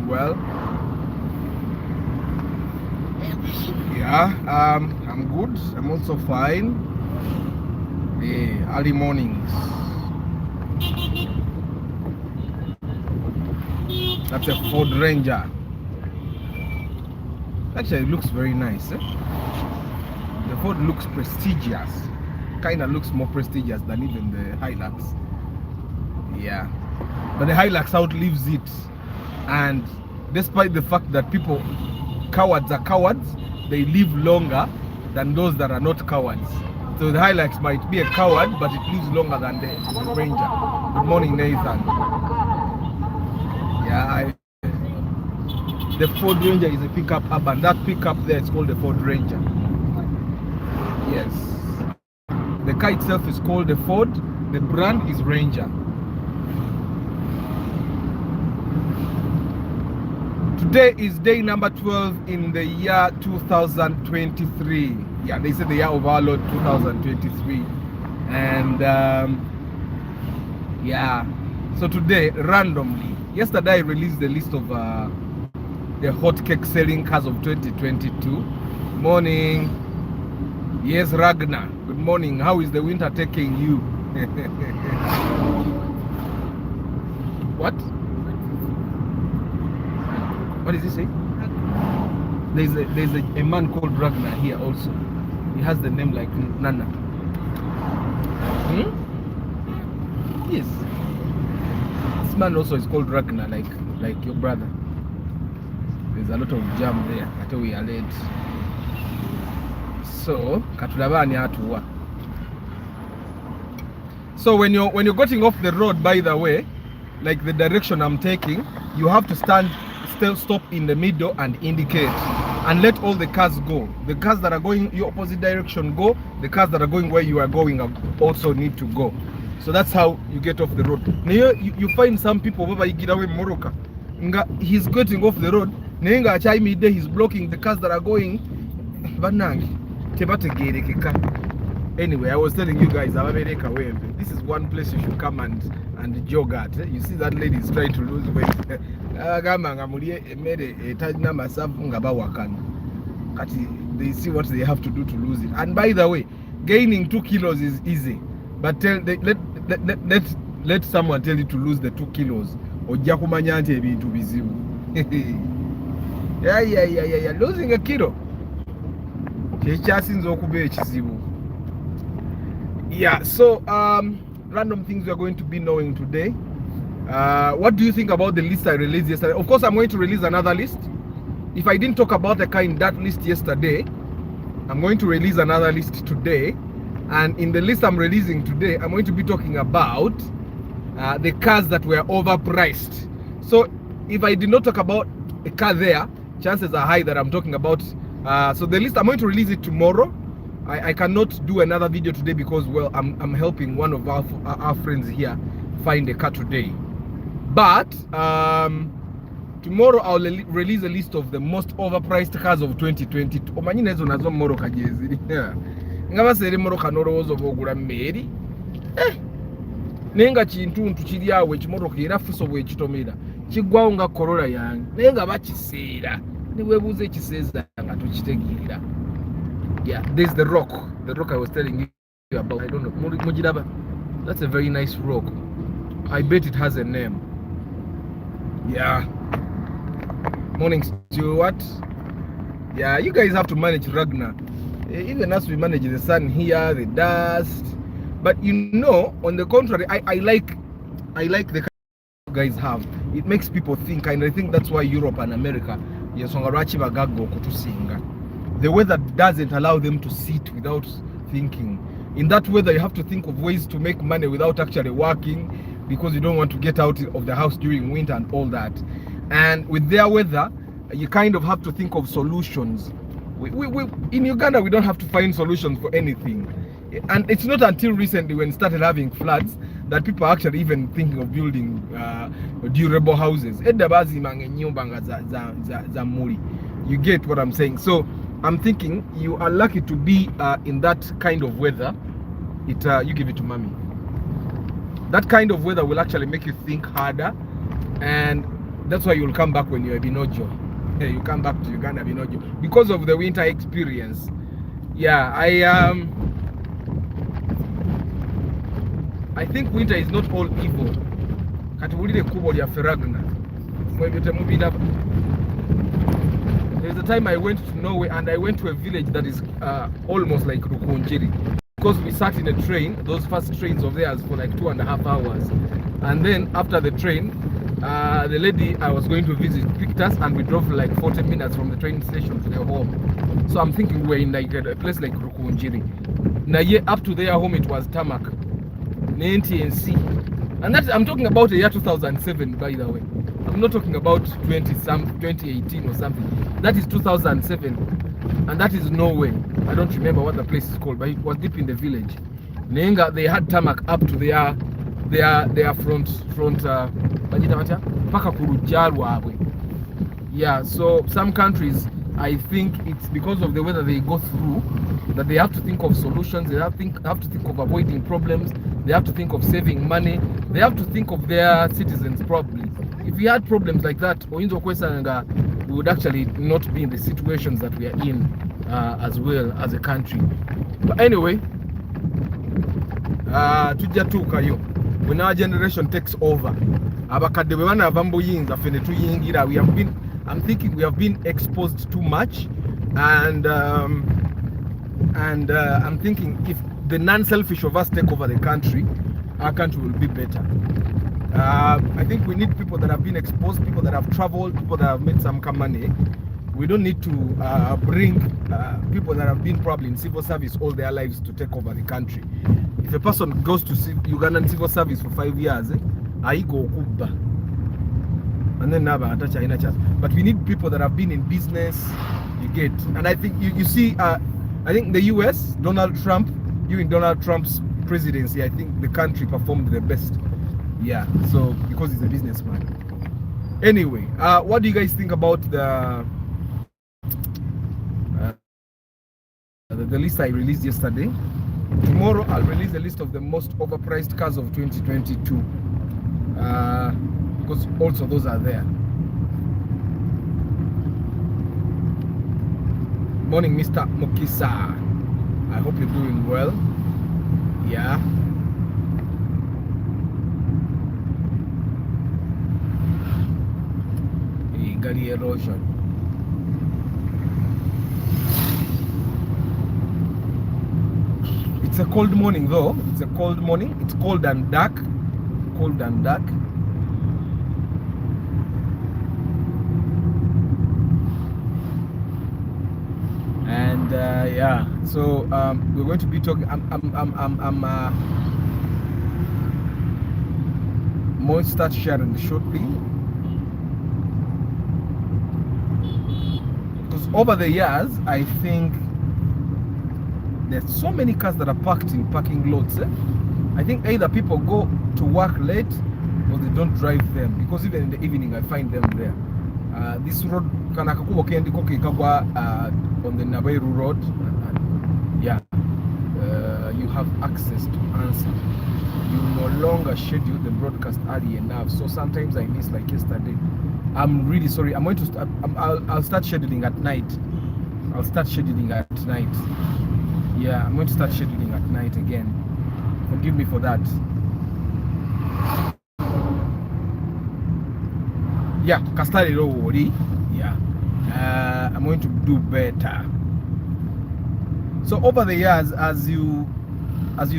well. Yeah, I'm good. I'm also fine. Early mornings. That's a Ford Ranger. Actually, it looks very nice. The Ford looks prestigious. Kind of looks more prestigious than even the Hilux. Yeah, but the Hilux outlives it, and despite the fact that cowards are cowards, they live longer than those that are not cowards. So the Hilux might be a coward, but it lives longer than the Ranger. Good morning, Nathan. Yeah, the Ford Ranger is a pickup urban. That pickup there is called the Ford Ranger. Yes, the car itself is called the Ford. The brand is Ranger. Today is day number 12 in the year 2023. Yeah, they said the year of our Lord 2023. And yeah, so today, randomly, yesterday I released the list of the hot cake selling cars of 2022. Morning. Yes, Ragnar. Good morning. How is the winter taking you? What? What does he say? There's a man called Ragnar here also. He has the name like Nana. Yes. This man also is called Ragnar, like your brother. There's a lot of jam there until we are late. So katulabani atuwa. So when you're getting off the road, by the way, like the direction I'm taking, you have to stop in the middle and indicate and let all the cars go. The cars that are going your opposite direction go. The cars that are going where you are going also need to go. So that's how you get off the road. Now you find some people over Igirawe Moroka. He's getting off the road. He's blocking the cars that are going. Anyway, I was telling you guys, this is one place you should come and jog at. You see that lady is trying to lose weight. They see what they have to do to lose it. And by the way, gaining 2 kilos is easy. But let someone tell you to lose the 2 kilos. Yeah. Losing a kilo. Yeah, so random things we are going to be knowing today. What do you think about the list I released yesterday? Of course, I'm going to release another list. If I didn't talk about the car in that list yesterday, I'm going to release another list today. And in the list I'm releasing today, I'm going to be talking about the cars that were overpriced. So if I did not talk about a car there, chances are high that I'm talking about. So the list, I'm going to release it tomorrow. I cannot do another video today because, well, I'm helping one of our friends here find a car today. But tomorrow I'll release a list of the most overpriced cars of 2022. Nenga chintuntu kiri awo ekimotoka era fuso bwe kitomera kigwawo nga Corolla yange naye nga bakiseera ne webuuza ekiseeza nga tukitegeera. Yeah, there's the rock I was telling you about. I don't know, Mujiraba. That's a very nice rock. I bet it has a name. Yeah. Morning, Stuart. Yeah, you guys have to manage Ragnar. Even as we manage the sun here, the dust. But you know, on the contrary, I like the kind you guys have. It makes people think, and I think that's why Europe and America, the weather doesn't allow them to sit without thinking. In that weather, you have to think of ways to make money without actually working, because you don't want to get out of the house during winter and all that. And with their weather, you kind of have to think of solutions. In Uganda, we don't have to find solutions for anything. And it's not until recently, when it started having floods, that people are actually even thinking of building durable houses. You get what I'm saying? So I'm thinking you are lucky to be in that kind of weather. You give it to mommy. That kind of weather will actually make you think harder, and That's why you'll come back when you're a Binojo. You come back to Uganda Binojo because of the winter experience. Yeah, I think winter is not all evil. Katubulire kubo lya Ferragna. There's a time I went to Norway and I went to a village that is almost like Rukunjiri, because we sat in a train, those first trains of theirs, for like 2.5 hours, and then after the train, the lady I was going to visit picked us and we drove like 40 minutes from the train station to their home. So I'm thinking we're in like a place like Rukunjiri. Now yeah, up to their home it was tarmac, and that I'm talking about the year 2007, by the way. I'm not talking about 2018 or something. That is 2007, and that is Norway. I don't remember what the place is called, but it was deep in the village. Nenga, they had tarmac up to their front yeah. So some countries, I think it's because of the weather they go through that they have to think of solutions. They have to think of avoiding problems. They have to think of saving money. They have to think of their citizens probably. If we had problems like that, we would actually not be in the situations that we are in as well as a country. But anyway, when our generation takes over, I'm thinking we have been exposed too much, and I'm thinking if the non-selfish of us take over the country, our country will be better. I think we need people that have been exposed, people that have traveled, people that have made some money. We don't need to bring people that have been probably in civil service all their lives to take over the country. If a person goes to Ugandan civil service for 5 years, I go kuba, and then never attach a chance. But we need people that have been in business. You get, and I think you see. I think the U.S. Donald Trump, during Donald Trump's presidency, I think the country performed the best. Yeah, so because he's a businessman. Anyway, what do you guys think about the list I released yesterday? Tomorrow I'll release a list of the most overpriced cars of 2022, because also those are there. Morning, Mr. Mukisa. I hope you're doing well. Yeah. Gully erosion. It's a cold morning though. It's a cold morning. It's cold and dark. Cold and dark. And yeah, so we're going to be talking. I'm going to start sharing shortly. Because over the years, I think there's so many cars that are parked in parking lots. I think either people go to work late or they don't drive them, because even in the evening I find them there. This road on the Nabairu road, yeah, you have access to answer. You no longer schedule the broadcast early enough, so sometimes I miss, like yesterday. I'm really sorry. I'm going to I'll start scheduling at night. I'll start scheduling at night. Yeah, I'm going to start scheduling at night again. Forgive me for that. Yeah, Kastari Rowori. Yeah, I'm going to do better. So over the years, as you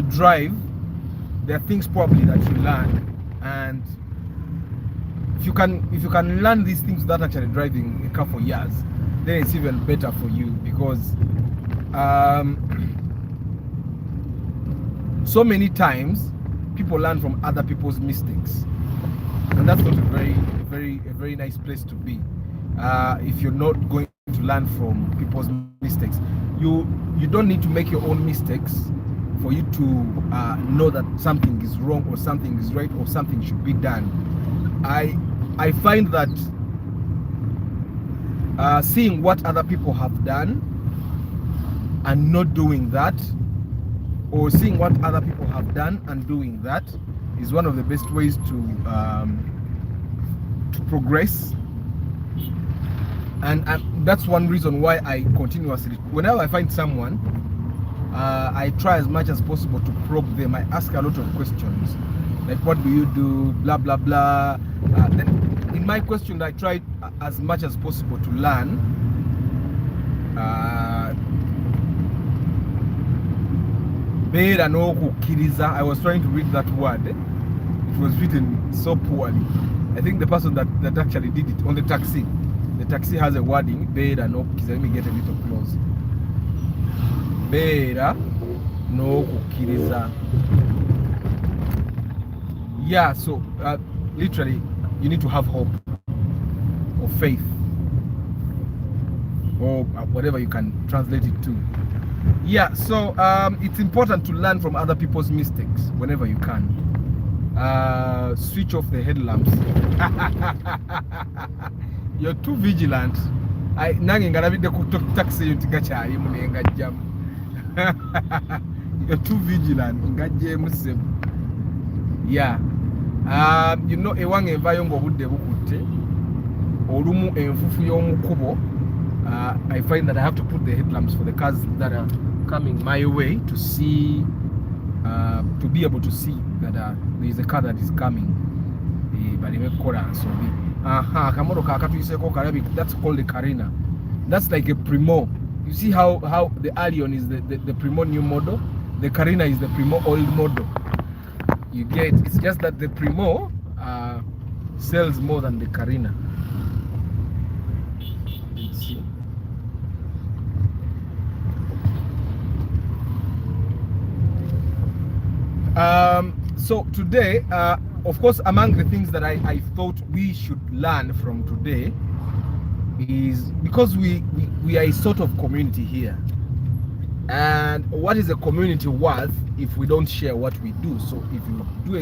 drive, there are things probably that you learn, and if you can learn these things without actually driving a car for years, then it's even better for you, because so many times people learn from other people's mistakes, and that's not a very nice place to be. If you're not going to learn from people's mistakes, you don't need to make your own mistakes for you to know that something is wrong or something is right or something should be done. I find that seeing what other people have done and not doing that, or seeing what other people have done and doing that, is one of the best ways to to progress. And that's one reason why I continuously, whenever I find someone, I try as much as possible to probe them. I ask a lot of questions, like what do you do, blah blah blah. Then in my question, I try as much as possible to learn. I was trying to read that word. It was written so poorly. I think the person that actually did it on the taxi. The taxi has a wording, Bera no kukiriza. Let me get a little close. Bera no kukiriza. Yeah, so literally, you need to have hope or faith or whatever you can translate it to. Yeah, so it's important to learn from other people's mistakes whenever you can. Switch off the headlamps. You're too vigilant. Taxi you're too vigilant. Yeah. You know, ewange evayo ngobudde bukutte olumu enfufu y'omukubo. I find that I have to put the headlamps for the cars that are coming my way to see, to be able to see that there is a car that is coming. That's called the Carina. That's like a Primo. You see how the Allion is the Primo new model? The Carina is the Primo old model. You get, it's just that the Primo sells more than the Carina. Let's see. So today, of course, among the things that I thought we should learn from today is, because we are a sort of community here, and what is a community worth if we don't share what we do? So if you do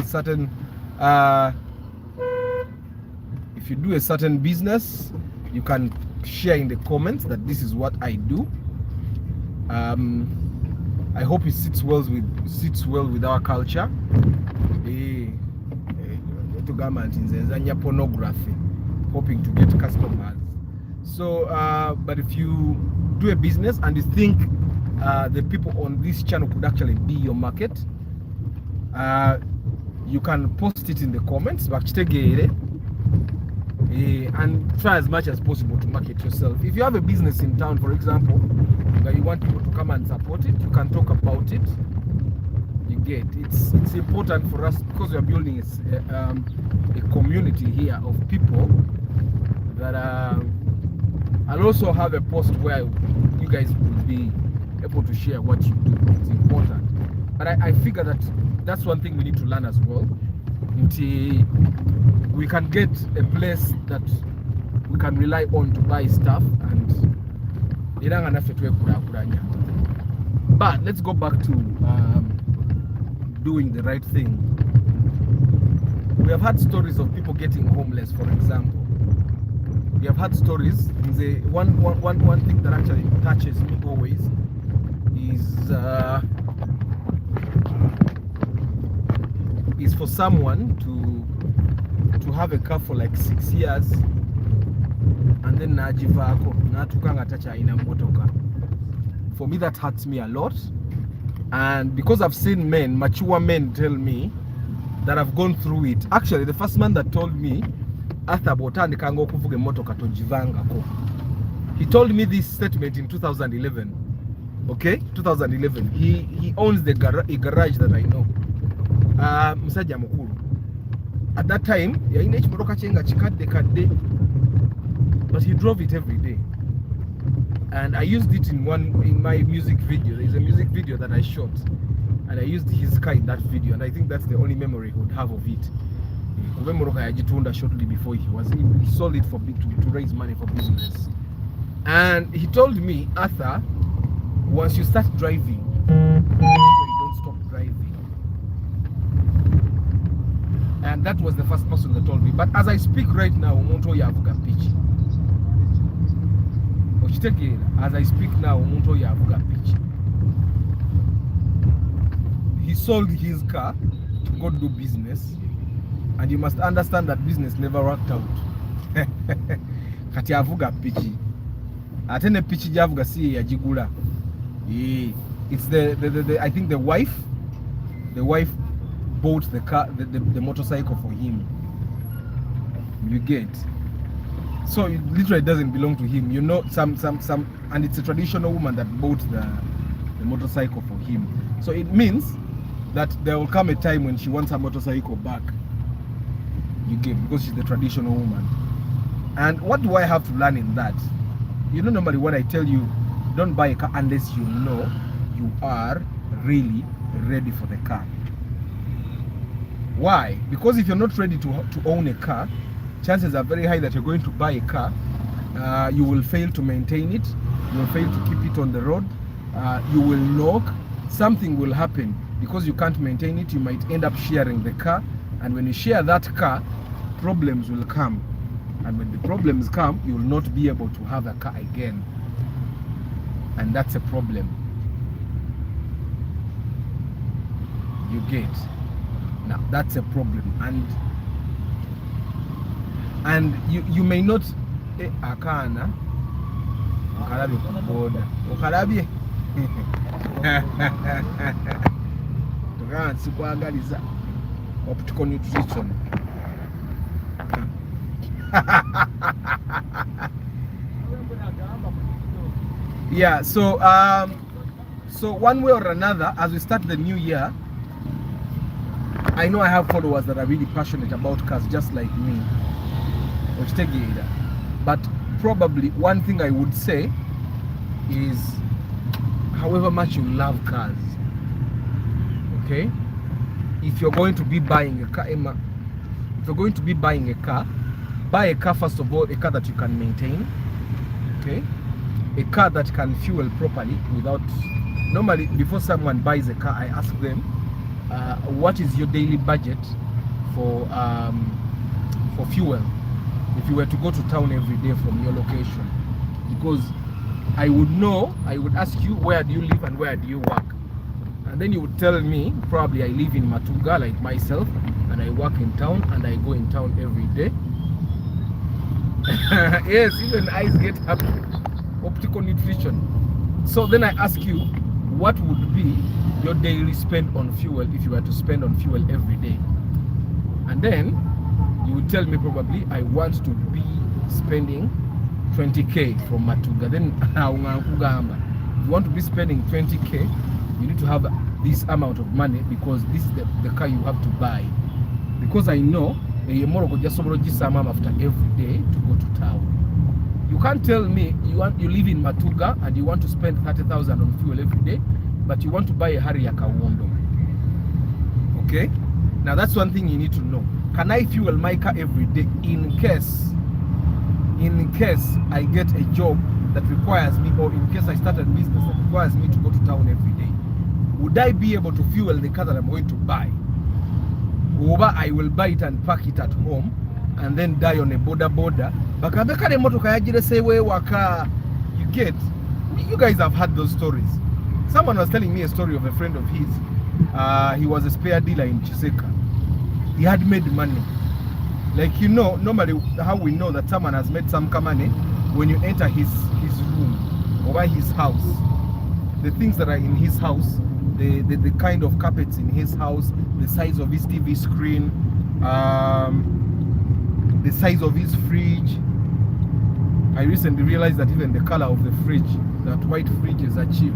a certain business, you can share in the comments that this is what I do. I hope it sits well with our culture. Pornography, hoping to get customers. So, but if you do a business and you think the people on this channel could actually be your market, you can post it in the comments, and try as much as possible to market yourself. If you have a business in town, for example, that you want people to come and support it, you can talk about it. You get, it's important for us, because we are building a community here of people that I'll also have a post where you guys will be able to share what you do. It's important. But I figure that that's one thing we need to learn as well. Until we can get a place that we can rely on to buy stuff, and but let's go back to doing the right thing. We have had stories of people getting homeless, for example. We have had stories. The one thing that actually touches me always is for someone to have a car for like 6 years and then najivako natukanga tacha ina motoka. For me, that hurts me a lot, and because I've seen mature men tell me that I've gone through it. Actually, the first man that told me, he told me this statement in 2011. Okay, 2011. He owns a garage that I know. Musajja mukulu. At that time, but he drove it every day. And I used it in my music video. There's a music video that I shot, and I used his car in that video, and I think that's the only memory he would have of it. Shortly before he sold it to raise money for business. And he told me, Arthur, once you start driving, don't stop driving. And that was the first person that told me. But as I speak right now, as I speak now, he sold his car to go do business, and you must understand that business never worked out. kati avuga piki ate ne piki gyavuga si yagigula. It's the I think the wife bought the car, the motorcycle for him. You get? So it literally doesn't belong to him. You know, some, and it's a traditional woman that bought the motorcycle for him. So it means that there will come a time when she wants her motorcycle back. You get? Because she's the traditional woman. And what do I have to learn in that? You know, normally when I tell you, don't buy a car unless you know you are really ready for the car. Why? Because if you're not ready to own a car, chances are very high that you're going to buy a car. You will fail to maintain it. You will fail to keep it on the road. You will knock. Something will happen because you can't maintain it. You might end up sharing the car. And when you share that car, problems will come. And when the problems come, you will not be able to have a car again. And that's a problem. You get? Now, that's a problem. And you may not akana ukarabye ku boda ukarabye tukansi kwagaliza optical nutrition. Yeah, so one way or another, as we start the new year, I know I have followers that are really passionate about cars, just like me. But probably one thing I would say is, however much you love cars, okay, if you're going to be buying a car, Emma, if you're going to be buying a car, buy a car, first of all, a car that you can maintain, okay, a car that can fuel properly without, normally before someone buys a car, I ask them, what is your daily budget for fuel if you were to go to town every day from your location? Because I would ask you, where do you live and where do you work? And then you would tell me, probably I live in Matuga like myself, and I work in town, and I go in town every day. Yes, even eyes get happy. Optical nutrition. So then I ask you, what would be your daily spend on fuel if you were to spend on fuel every day? And then you would tell me, probably I want to be spending 20k from Matuga. Then you want to be spending 20k, you need to have this amount of money, because this is the car you have to buy. Because I know you after every day to go to town. You can't tell me you live in Matuga and you want to spend 30,000 on fuel every day, but you want to buy a Harrier Kawondo. Okay? Now that's one thing you need to know. Can I fuel my car every day in case I get a job that requires me, or in case I start a business that requires me to go to town every day? Would I be able to fuel the car that I'm going to buy? Or I will buy it and park it at home and then die on a border. You get? You guys have heard those stories. Someone was telling me a story of a friend of his. He was a spare dealer in Chiseka. He had made money. Like, you know, normally how we know that someone has made some money, when you enter his room or his house, the things that are in his house, the kind of carpets in his house, the size of his TV screen, the size of his fridge. I recently realized that even the color of the fridge, that white fridges are cheap.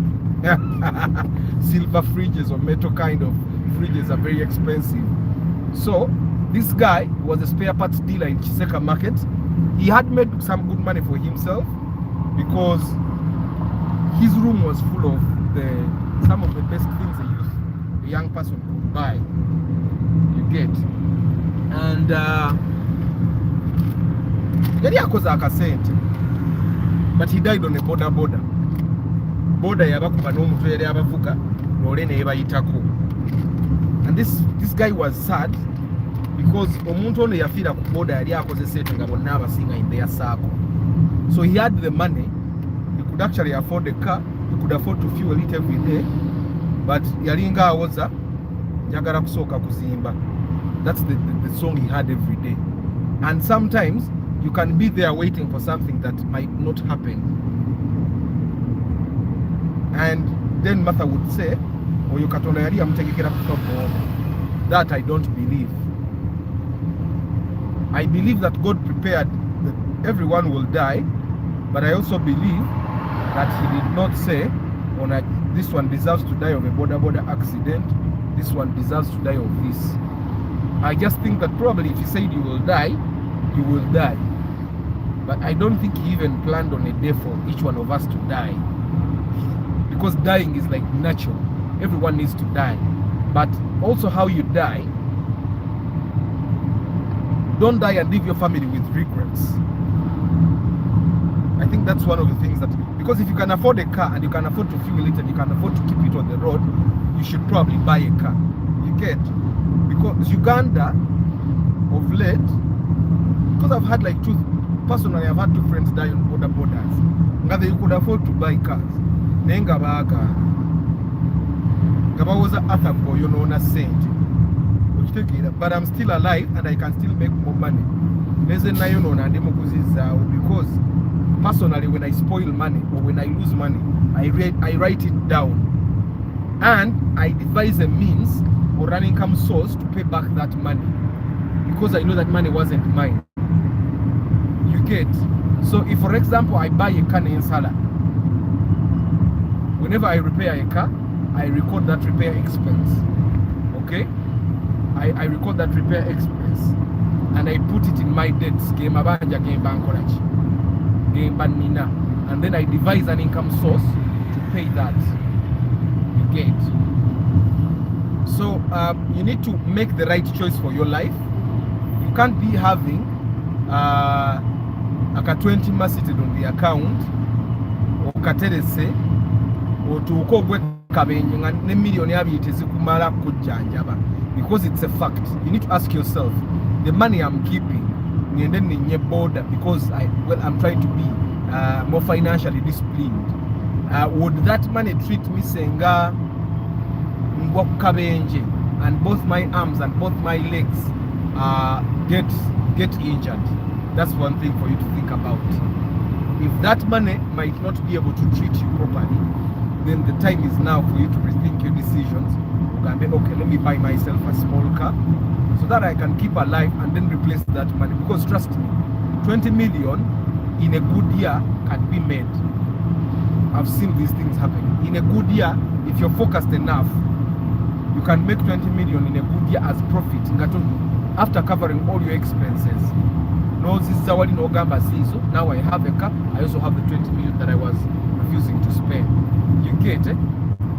Silver fridges or metal kind of fridges are very expensive. So this guy was a spare parts dealer in Chiseka market. He had made some good money for himself because his room was full of some of the best things a young person could buy. You get? And but he died on a border yabakuba n'omutwe yali abavuga lole ne bayitako. And this guy was sad because omuntu ono yafiira ku border yali akoze sente nga bonna abasinga in their circle. So he had the money, he could actually afford a car, he could afford to fuel it every day, but yali nga awoza njagala kusooka kuzimba. That's the song he had every day. And sometimes you can be there waiting for something that might not happen. And then Martha would say, or you katonda yali amutegekera kufa. That I don't believe. I believe that God prepared that everyone will die, but I also believe that he did not say, this one deserves to die of a border accident, this one deserves to die of this. I just think that probably if he said you will die, you will die. But I don't think he even planned on a day for each one of us to die. Because dying is like natural. Everyone needs to die. But also how you die, don't die and leave your family with regrets. I think that's one of the things that, because if you can afford a car and you can afford to fuel it and you can afford to keep it on the road, you should probably buy a car. You get? Because Uganda, of late, because I've had like personally I've had 2 friends die on borders. Now you could afford to buy cars. Nenga baga. Gaba was a boy, you know, na saint. But I'm still alive and I can still make more money. Because personally, when I spoil money or when I lose money, I write it down. And I devise a means or an income source to pay back that money. Because I know that money wasn't mine. You get? So if, for example, I buy a car in Salah, whenever I repair a car, I record that repair expense. Okay? I record that repair expense and I put it in my debts. Game Abanja, Game Bankorach, Game Banina. And then I devise an income source to pay that. You get? So you need to make the right choice for your life. You can't be having a 20 seated on the account or katerese or to ukogwe kabenye ne million yabiyiteze kumala kujjanjaba. Because it's a fact. You need to ask yourself, the money I'm keeping, and then in your border, because I'm trying to be more financially disciplined. Would that money treat me senga kabenje and both my arms and both my legs get injured? That's one thing for you to think about. If that money might not be able to treat you properly, then the time is now for you to rethink your decisions. Okay, let me buy myself a small car so that I can keep alive and then replace that money. Because trust me, 20 million in a good year can be made. I've seen these things happen. In a good year, if you're focused enough, you can make 20 million in a good year as profit after covering all your expenses. No, this is our Uganda season. Now I have a car. I also have the 20 million that I was refusing to spend. You get it?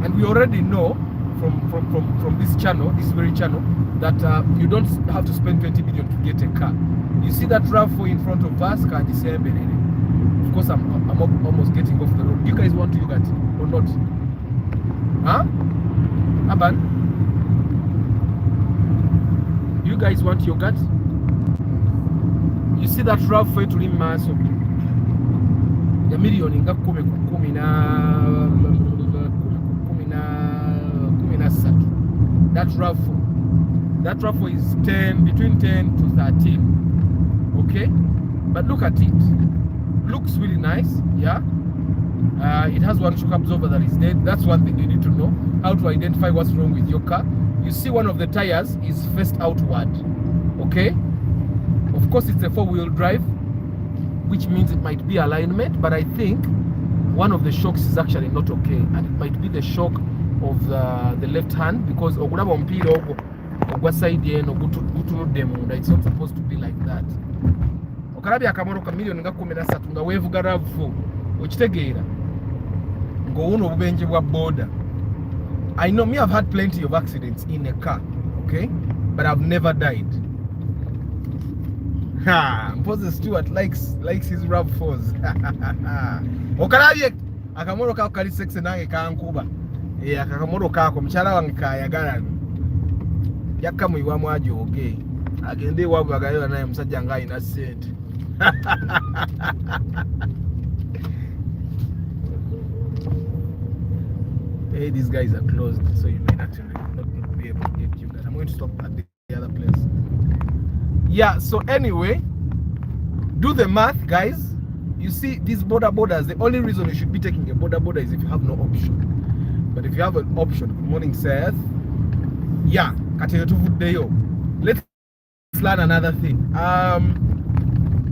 And we already know from this channel, this very channel, that you don't have to spend 20 million to get a car. You see that RAV4 in front of us? Of course, I'm almost getting off the road. You guys want to look at it or not? Huh? Aban? You guys want yogurt? You see that RAV4 to him maso? The million inga that RAV4 is between 10 to 13. Okay, but look at it. Looks really nice. Yeah, it has one shock absorber that is dead. That's one thing you need to know, how to identify what's wrong with your car. You see one of the tires is faced outward. Okay, of course it's a 4-wheel drive, which means it might be alignment, but I think one of the shocks is actually not okay, and it might be the shock of the left hand, because it's not supposed to be like that. Okarabi akamoro ka million nga 13 nga wevuga RAV4 okitegeera ngo uno obubenje bwa border. I know me, I've had plenty of accidents in a car, okay, but I've never died. Mpoze Stewart likes his RAV4s. Okarabi akamoro ka kali sexe nange kankuba. Akakamoro kako mchala wange kayagala yakka muyiwa mwajo okay agende wabwe agayo naye musajja nga ina sente. Hey, these guys are closed, so you may actually not be able to get you guys. I'm going to stop at the other place. Yeah, so anyway, Do the math, guys. You see, these borders, the only reason you should be taking a border is if you have no option. But if you have an option, good morning, Seth. Yeah, let's learn another thing.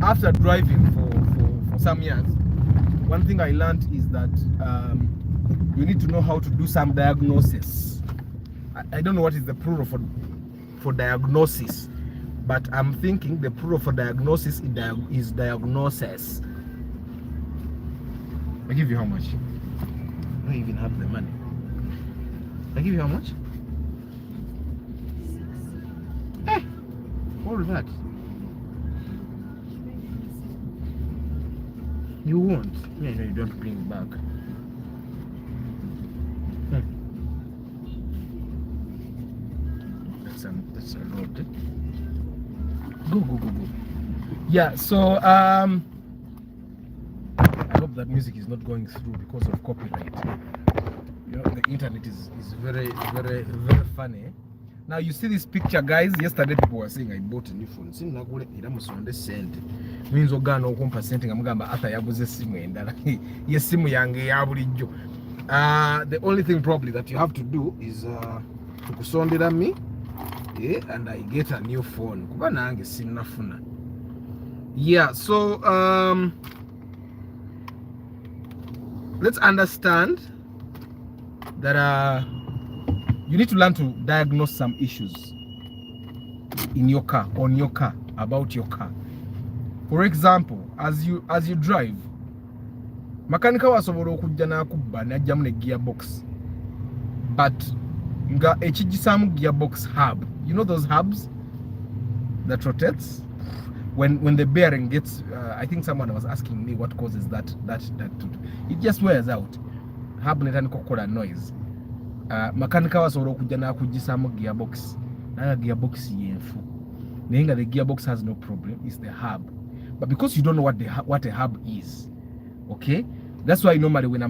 After driving for some years, one thing I learned is that you need to know how to do some diagnosis. I don't know what is the plural for diagnosis, but I'm thinking the plural for diagnosis is diagnosis. I give you how much? I don't even have the money. I give you how much? Eh, all that. You won't. Yeah, no, you don't bring back. That's a lot. Go. Yeah, so I hope that music is not going through because of copyright. You know, the internet is very funny. Now you see this picture, guys. Yesterday people were saying I bought a new phone. See nakule iramusonde sente. Means ogana okumpa sente ngamugamba ata yaguze simu endala. Ye simu yange ya bulijjo. The only thing probably that you have to do is tukusondera me, and I get a new phone. Kuba nange sinafuna. Yeah, so let's understand that you need to learn to diagnose some issues in your car, on your car, about your car. For example, as you drive, makanika wasobola okujja nakubba najjamu ne gearbox, but nga ekigisamu gearbox hub, you know those hubs that rotates when the bearing gets I think someone was asking me what causes that it just wears out. Hub netandika okukola noise. Makanika wasobola okujja nakugisamu gearbox, naga gearbox yenfu naye nga the gearbox has no problem, it's the hub. But because you don't know what a hub is, okay, that's why normally when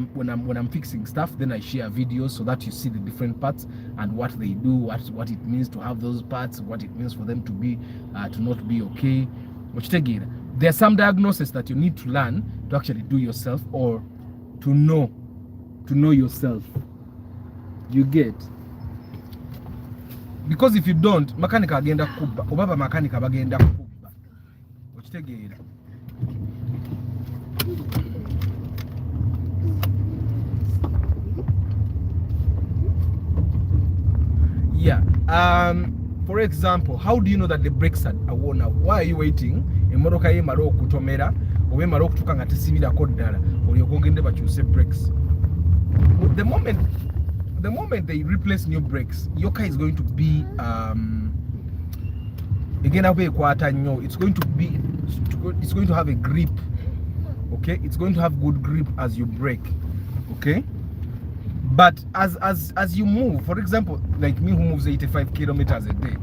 I'm fixing stuff, then I share videos so that you see the different parts and what they do, what it means to have those parts, what it means for them to be to not be okay. There are some diagnoses that you need to learn to actually do yourself, or to know yourself. You get? Because if you don't, makanika agenda kuba, obaba makanika bagenda kuba. Okitegeera. Yeah. For example, how do you know that the brakes are worn out? Why are you waiting? Emotoka ye maro okutomera, obe maro okutuka nga tesibirako ddala, olyoka ogende bakyuse brakes. The moment they replace new brakes, your car is going to be again it's going to have a grip. Okay, it's going to have good grip as you brake. Okay, but as you move, for example, like me who moves 85 kilometers a day,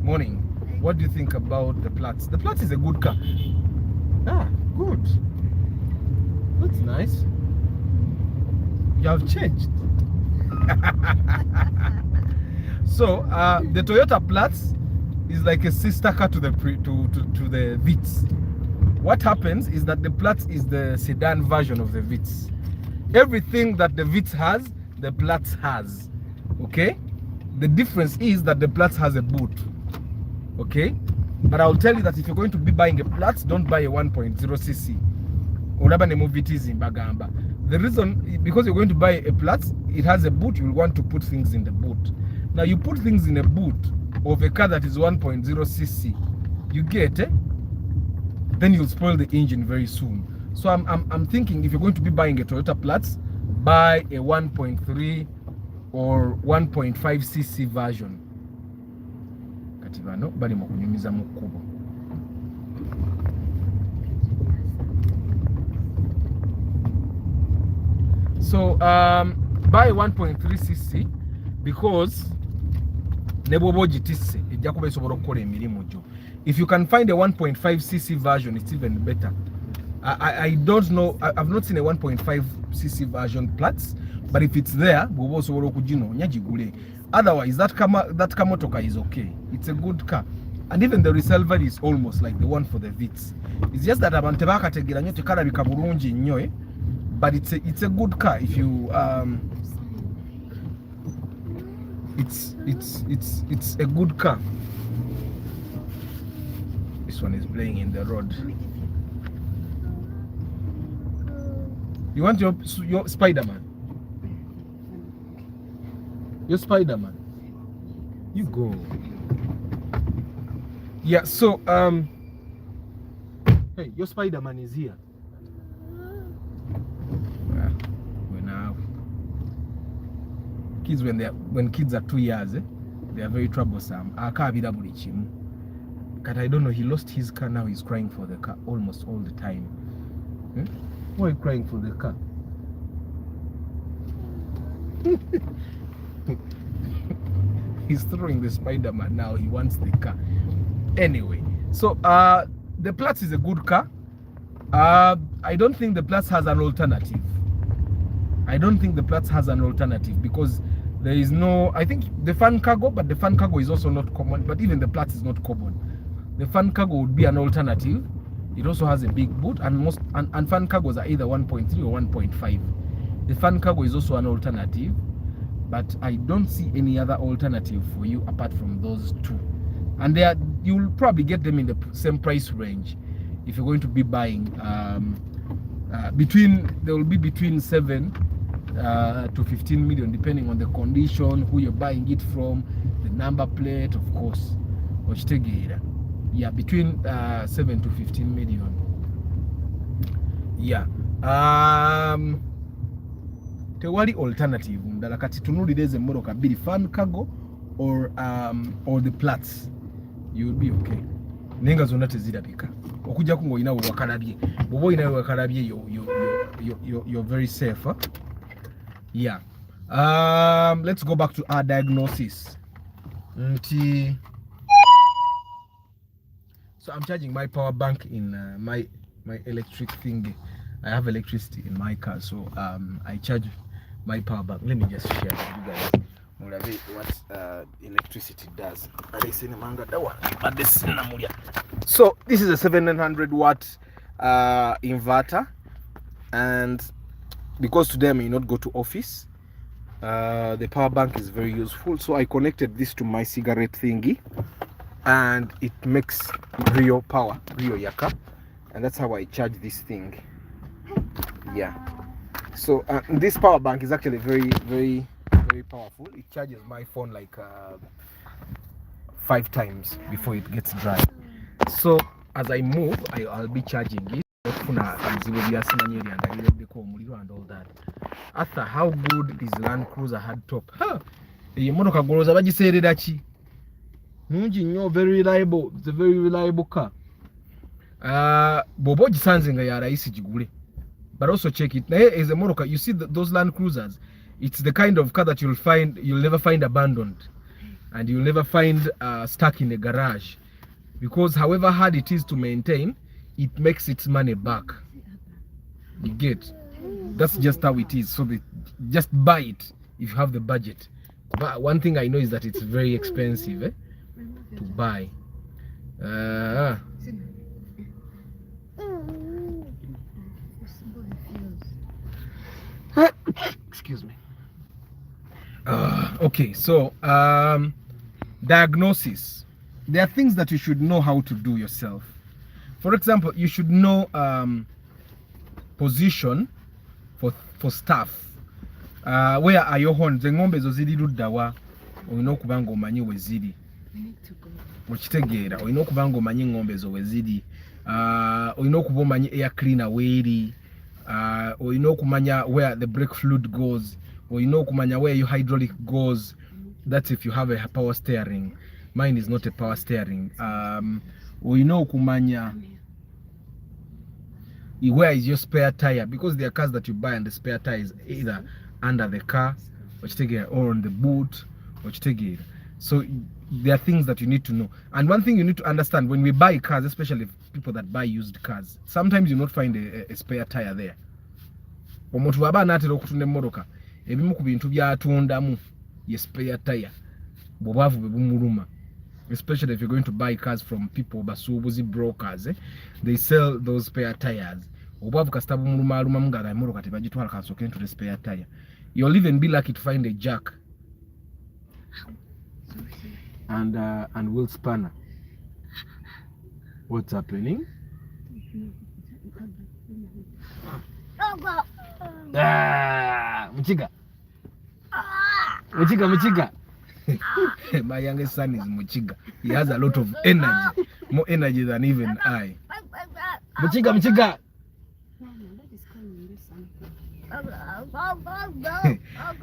morning, what do you think about the Platts? The Platts is a good car. Good. That's nice. You have changed. So the Toyota Platts is like a sister car to the Vitz. What happens is that the Platts is the sedan version of the Vitz. Everything that the Vitz has, the Platts has. Okay, the difference is that the Platts has a boot. Okay, but I'll tell you that if you're going to be buying a Platts, don't buy a 1.0cc. The reason, because you're going to buy a Platts, it has a boot, you'll want to put things in the boot. Now you put things in a boot of a car that is 1.0cc, you get it, then you'll spoil the engine very soon. So I'm thinking if you're going to be buying a Toyota Platts, buy a 1.3 or 1.5cc version. Kativano bali mukunyumiza mukubo. So buy 1.3cc because if you can find a 1.5cc version, it's even better. I don't know, I've not seen a 1.5cc version Platts, but if it's there, otherwise that Kamotoka is okay. It's a good car. and even the resale value is almost like the one for the Vitz. It's just that abantu tebakategeera nnyo tekalabika bulungi nnyo, but it's a good car if you it's a good car. This one is playing in the road. You want your Spider-Man? Your Spider-Man? You go. Yeah, so hey, your Spider-Man is here. Kids when kids are 2 years, they are very troublesome. But I don't know, he lost his car, now he's crying for the car almost all the time. Why are you crying for the car? He's throwing the Spider-Man now, he wants the car. Anyway, so the Platz is a good car. I don't think the Platz has an alternative. Because there is no, I think the fan cargo, but the fan cargo is also not common, but even the Platz is not common. The fan cargo would be an alternative. It also has a big boot, and fan cargos are either 1.3 or 1.5. The fan cargo is also an alternative, but I don't see any other alternative for you apart from those two. And you'll probably get them in the same price range if you're going to be buying. They will be between 7 to 15 million, depending on the condition, who you're buying it from, the number plate, of course. Yeah, between 7 to 15 million. Yeah. Tewali alternative ndala kati tunulireze mmoroka bili fan cargo or the Platz, you will be okay. Nenga zonna tezirabika okujja ku ng'olina wakalabye bwoba olina wakalabye you're very safe, huh? Yeah. Let's go back to our diagnosis. So I'm charging my power bank in my electric thingy. I have electricity in my car, so I charge my power bank. Let me just share with you guys what electricity does. So this is a 700 watt inverter, and because today I may not go to office, the power bank is very useful. So I connected this to my cigarette thingy, and it makes real power, real yaka, and that's how I charge this thing. Yeah. So this power bank is actually very, very, very powerful. It charges my phone like 5 times before it gets dry. So as I move, I'll be charging it. And all that. After, how good is Land Cruiser hardtop? Very reliable. It's a very reliable car. Bobo gisanze nga ya raisi jigule. But also check it. As a Moroka, you see those Land Cruisers. It's the kind of car that you'll never find abandoned, and you'll never find stuck in a garage, because however hard it is to maintain, it makes its money back. You get? That's just how it is. So just buy it if you have the budget. But one thing I know is that it's very expensive to buy. Excuse me. Okay, so diagnosis. There are things that you should know how to do yourself. For example, you should know position for staff. Where are your horns? The ngombe zo ziri luddawa olina okuba ng'omanyi we ziri. Okitegeera olina okuba ng'omanyi ngombe zo we ziri. Olina okuba omanyi air cleaner weeri. Olina okumanya where the brake fluid goes. Olina okumanya where your hydraulic goes. That's if you have a power steering. Mine is not a power steering. Olina okumanya where is your spare tire, because there are cars that you buy and the spare tire is either under the car or on the boot. So there are things that you need to know. And one thing you need to understand, when we buy cars, especially people that buy used cars, sometimes you not find a spare tire there. Omuntu baba anatera okutunda emmotoka, ebimu ku bintu byatundamu ye spare tire, bw'obwavu bwe bumuluma. especially if you're going to buy cars from people, basubuzi brokers, they sell those spare tires. Obavu kasita bumuluma mungaga imoroka tebagitwala kansoke into the spare tire. You'll even be lucky to find a jack and wheel spanner. What's happening? Muchiga. My youngest son is Muchiga. He has a lot of energy, more energy than even I. Muchiga.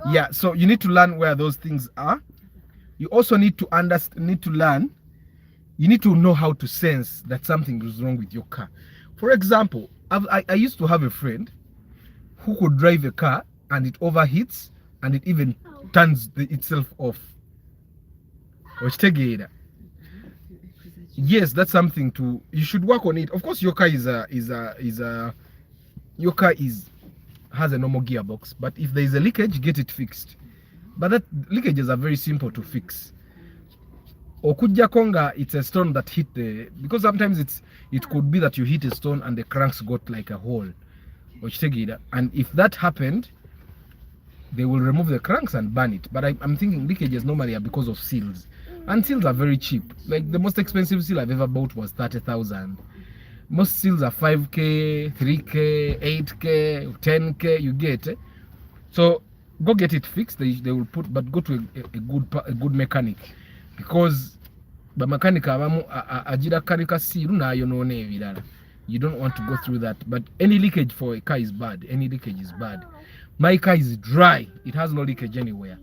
Yeah, so you need to learn where those things are. You also need to learn. You need to know how to sense that something is wrong with your car. For example, I used to have a friend who could drive a car and it overheats and it even turns itself off. Yes, that's something you should work on it. Of course, your car has a normal gearbox, but if there is a leakage, get it fixed. But that leakages are very simple to fix. Okujja konga, it's a stone that hit because sometimes it could be that you hit a stone and the cranks got like a hole. And if that happened, they will remove the cranks and burn it. But I'm thinking leakages normally are because of seals. And seals are very cheap. Like the most expensive seal I've ever bought was 30,000. Most seals are 5K, 3K, 8K, 10K, you get. So go get it fixed. They will but go to a good mechanic. Because the mechanic ajira karika seal nayo none ebirala. You don't want to go through that. But any leakage for a car is bad. Any leakage is bad. My car is dry. It has no leakage anywhere.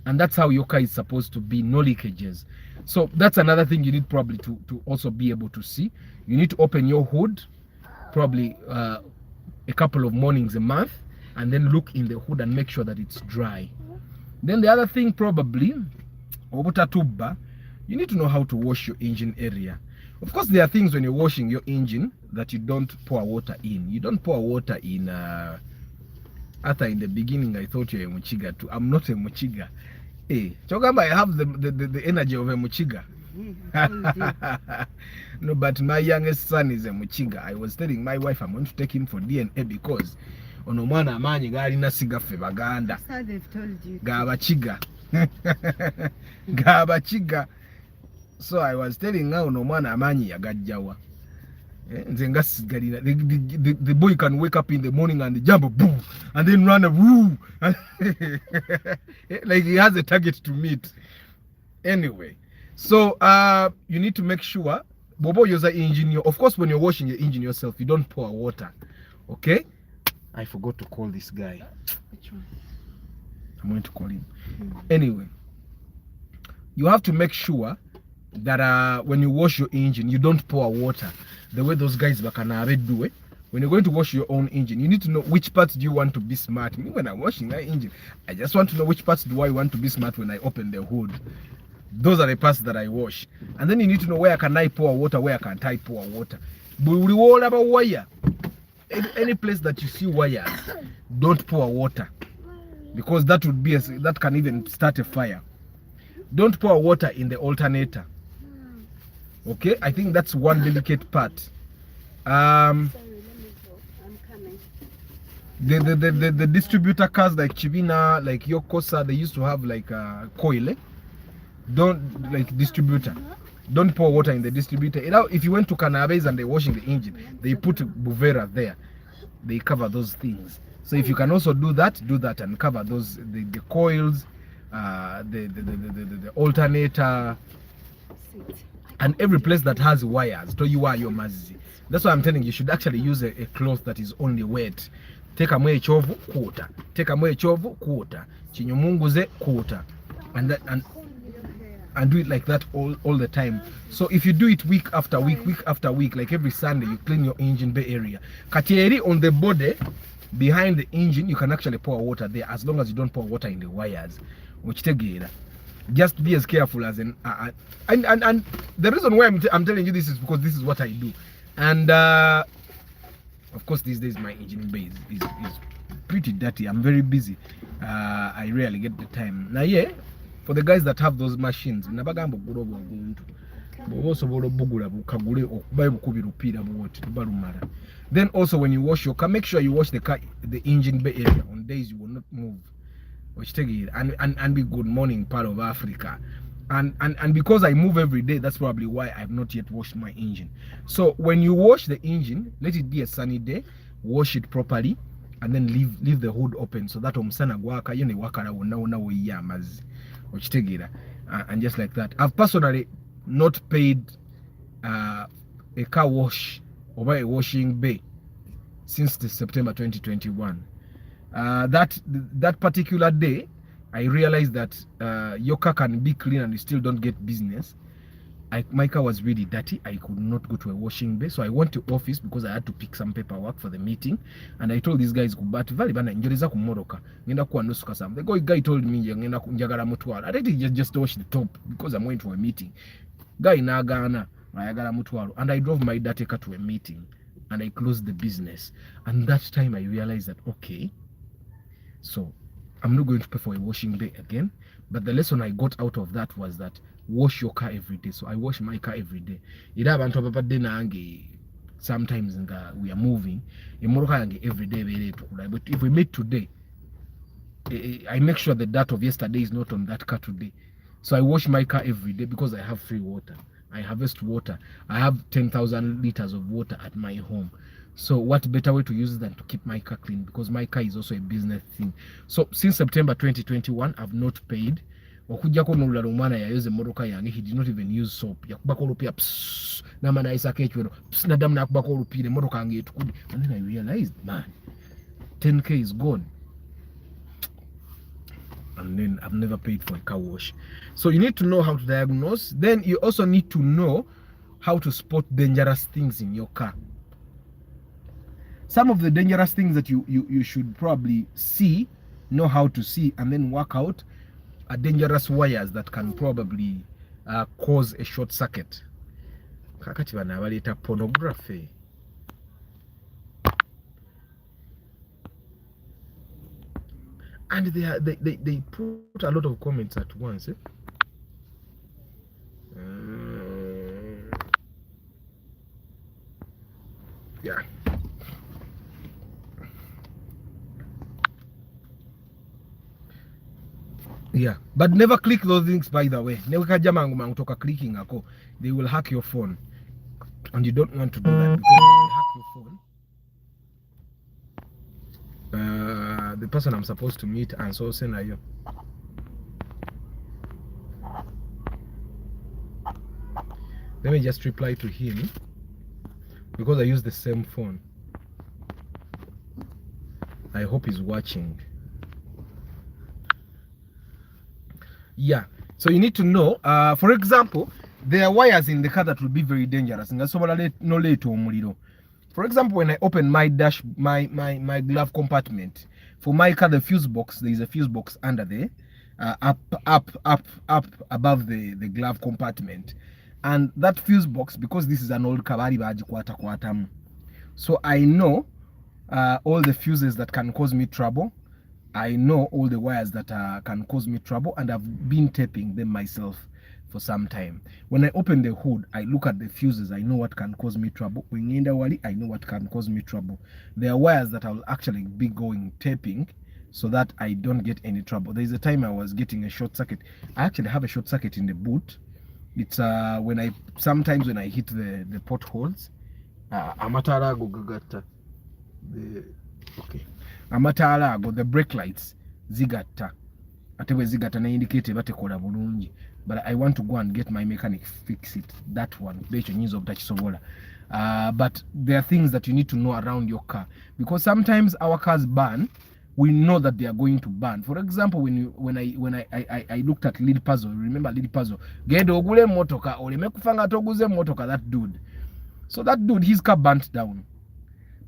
And that's how your car is supposed to be, no leakages. So that's another thing you need probably to also be able to see. You need to open your hood probably a couple of mornings a month and then look in the hood and make sure that it's dry. Then the other thing probably, you need to know how to wash your engine area. Of course, there are things when you're washing your engine that you don't pour water in. You don't pour water in. After in the beginning, I thought you're a Muchiga too. I'm not a Muchiga. Hey, Chogamba, I have the energy of a Muchiga. No, but my youngest son is a Muchiga. I was telling my wife I'm going to take him for DNA because onomwana amanyi gali na sigafe baganda. So they've told you. Gabachiga. So I was telling her onomwana amanyi yagajjawa. The boy can wake up in the morning and jump boom and then run a woo like he has a target to meet. Anyway, so you need to make sure Bobo user engine. Of course, when you're washing your engine yourself, you don't pour water. Okay? I forgot to call this guy. Which one? I'm going to call him. Anyway, you have to make sure that when you wash your engine, you don't pour water the way those guys bakanabe do it. When you're going to wash your own engine, you need to know which parts do you want to be smart. Me, when I'm washing my engine, I just want to know which parts do I want to be smart when I open the hood. Those are the parts that I wash. And then you need to know where can I pour water, where can't I pour water. But we all about wire. Any place that you see wires, don't pour water. Because that would be that can even start a fire. Don't pour water in the alternator. Okay, I think that's one delicate part. Sorry, let me go. I'm coming. The distributor cars like Chivina, like Yokosa, they used to have like a coil. Don't like distributor. Don't pour water in the distributor. You know, if you went to Cannabis and they're washing the engine, they put Buvera there. They cover those things. So if you can also do that and cover those the coils, the alternator. And every place that has wires, to you are your mazi. That's why I'm telling you, you should actually use a cloth that is only wet. Take a mwe chovu quarter. Take a mwe chovu quarter. Chinyumunguze quarter. And do it like that all the time. So if you do it week after week, like every Sunday, you clean your engine bay area. Katieri on the body, behind the engine, you can actually pour water there as long as you don't pour water in the wires. Which just be as careful as and the reason why I'm telling you this is because this is what I do. And of course these days my engine bay is pretty dirty. I'm very busy. I rarely get the time. Now for the guys that have those machines, nabagamba ogula obuntu. Osobola obugula bukagule okubaye bukubi rupiira bwoti tubalumala. Then also when you wash your car, make sure you wash the car, the engine bay area on days you will not move. And be good morning part of Africa. And because I move every day, that's probably why I've not yet washed my engine. So when you wash the engine, let it be a sunny day, wash it properly, and then leave the hood open so that omusana gwaka yone wakala wonna we amazi. And just like that. I've personally not paid a car wash over a washing bay since the September 2021. That particular day, I realized that your car can be clean and you still don't get business. My car was really dirty. I could not go to a washing bay, so I went to office because I had to pick some paperwork for the meeting. And I told these guys, "But vali bana njoleza kumoroka, ngenda kuwa nusuka sam." The guy told me, "Ngenda njagala mutwala." I didn't just wash the top because I'm going to a meeting. Guy nagana, ayagala mutwalo, and I drove my dirty car to a meeting, and I closed the business. And that time I realized that okay, so I'm not going to pay for a washing day again. But the lesson I got out of that was that wash your car every day. So I wash my car every day. Sometimes we are moving every day. But if we meet today, I make sure the dirt of yesterday is not on that car today. So I wash my car every day because I have free water. I harvest water. I have 10,000 liters of water at my home. So what better way to use it than to keep my car clean, because my car is also a business thing. So since September 2021, I've not paid. He did not even use soap. And then I realized, man, 10K is gone. And then I've never paid for a car wash. So you need to know how to diagnose. Then you also need to know how to spot dangerous things in your car. Some of the dangerous things that you should probably know how to see and then work out are dangerous wires that can probably cause a short circuit. Kakati bana baleta pornography. And they put a lot of comments at once. Yeah. Yeah, but never click those links, by the way. Never clicking. They will hack your phone, and you don't want to do that because when they hack your phone, the person I'm supposed to meet and so send you. Let me just reply to him because I use the same phone. I hope he's watching. Yeah, so you need to know, for example, there are wires in the car that will be very dangerous. For example, when I open my my glove compartment, for my car, the fuse box, there is a fuse box under there, up above the glove compartment. And that fuse box, because this is an old car, so I know all the fuses that can cause me trouble. I know all the wires that can cause me trouble, and I've been taping them myself for some time. When I open the hood, I look at the fuses. I know what can cause me trouble. I know what can cause me trouble. There are wires that I'll actually be going taping so that I don't get any trouble. There's a time I was getting a short circuit. I actually have a short circuit in the boot. It's sometimes when I hit the potholes, the brake lights zigata atewe zigata na indicate batekola bulungi, but I want to go and get my mechanic fix it, that one becho nyizo obutakisobola. But there are things that you need to know around your car, because sometimes our cars burn. We know that they are going to burn. For example, when I looked at lead puzzle, remember lead puzzle, genda ogule motoka oleme kufanga toguze motoka, that dude. So that dude, his car burnt down.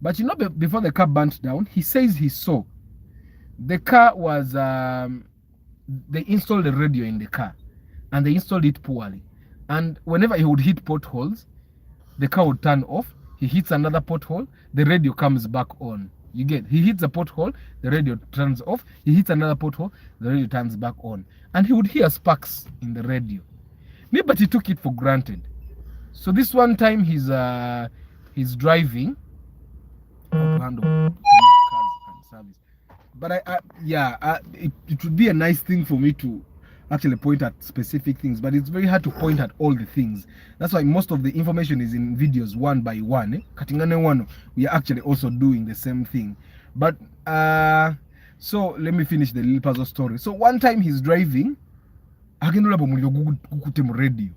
But you know, before the car burnt down, he says he saw the car was they installed a radio in the car, and they installed it poorly. And whenever he would hit potholes, the car would turn off. He hits another pothole, the radio comes back on. You get, he hits a pothole, the radio turns off. He hits another pothole, the radio turns back on, and he would hear sparks in the radio. But he took it for granted. So this one time he's driving how to handle cars and service. But it would be a nice thing for me to actually point at specific things, but it's very hard to point at all the things. That's why most of the information is in videos one by one. Katingane one, we are actually also doing the same thing. But so let me finish the little puzzle story. So one time he's driving, radio.